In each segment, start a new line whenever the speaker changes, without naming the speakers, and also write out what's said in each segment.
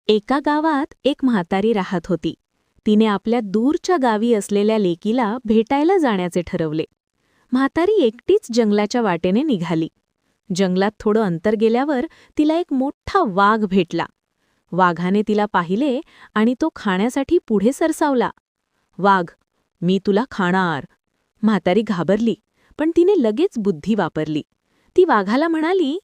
एका गावात एक म्हातारी राहत होती. तिने आपल्या दूरच्या गावी असलेल्या लेकीला भेटायला जाण्याचे ठरवले. म्हातारी एकटीच जंगलाच्या वाटेने निघाली. जंगलात थोडं अंतर गेल्यावर तिला एक मोठा वाघ भेटला. वाघाने तिला पाहिले आणि तो खाण्यासाठी पुढे सरसावला. "वाघ, मी तुला खाणार." म्हातारी घाबरली, पण तिने लगेच बुद्धी वापरली. ती वाघाला म्हणाली,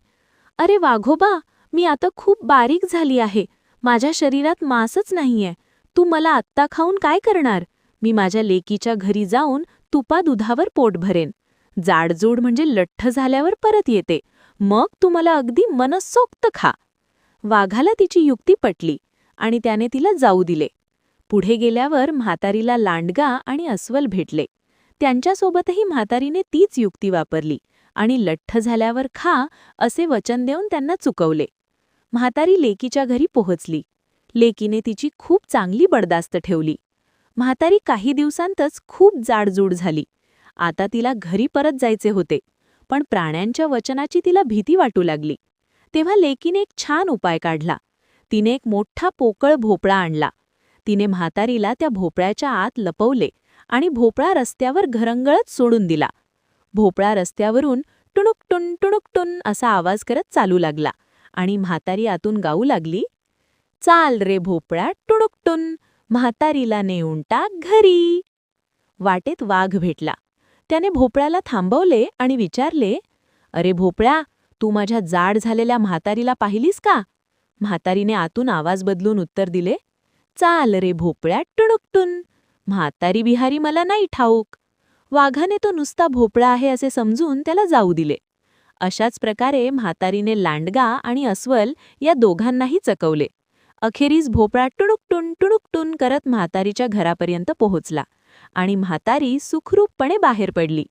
"अरे वाघोबा, मी आता खूप बारीक झाली आहे. माझ्या शरीरात मांसच नाहीये. तू मला आत्ता खाऊन काय करणार? मी माझ्या लेकीच्या घरी जाऊन तुपादुधावर पोट भरेन. जाडजूड म्हणजे लठ्ठ झाल्यावर परत येते. मग तू मला अगदी मनसोक्त खा." वाघाला तिची युक्ती पटली आणि त्याने तिला जाऊ दिले. पुढे गेल्यावर म्हातारीला लांडगा आणि अस्वल भेटले. त्यांच्यासोबतही म्हातारीने तीच युक्ती वापरली आणि लठ्ठ झाल्यावर खा असे वचन देऊन त्यांना चुकवले. म्हातारी लेकीच्या घरी पोहोचली. लेकीने तिची खूप चांगली बडदास्त ठेवली. म्हातारी काही दिवसांतच खूप जाडजूड झाली. आता तिला घरी परत जायचे होते, पण प्राण्यांच्या वचनाची तिला भीती वाटू लागली. तेव्हा लेकीने एक छान उपाय काढला. तिने एक मोठा पोकळ भोपळा आणला. तिने म्हातारीला त्या भोपळ्याच्या आत लपवले आणि भोपळा रस्त्यावर घरंगळत सोडून दिला. भोपळा रस्त्यावरून टुणुक टुन असा आवाज करत चालू लागला आणि म्हातारी आतून गाऊ लागली, "चाल रे भोपळा टुणुक म्हातारीला नेऊन टाक घरी." वाटेत वाघ भेटला. त्याने भोपळ्याला थांबवले आणि विचारले, "अरे भोपळ्या, तू माझ्या जाड झालेल्या म्हातारीला पाहिलीस का?" म्हातारीने आतून आवाज बदलून उत्तर दिले, "चाल रे भोपळ्या टुणुक म्हातारी बिहारी मला नाही ठाऊक." वाघाने तो नुसता भोपळा आहे असे समजून त्याला जाऊ दिले. अशाच प्रकारे म्हातारीने लांडगा आणि अस्वल या दोघांनाही चकवले. अखेरीस भोपळा टुणुक टुन करत म्हातारीच्या घरापर्यंत पोहोचला आणि म्हातारी सुखरूपपणे बाहेर पडली.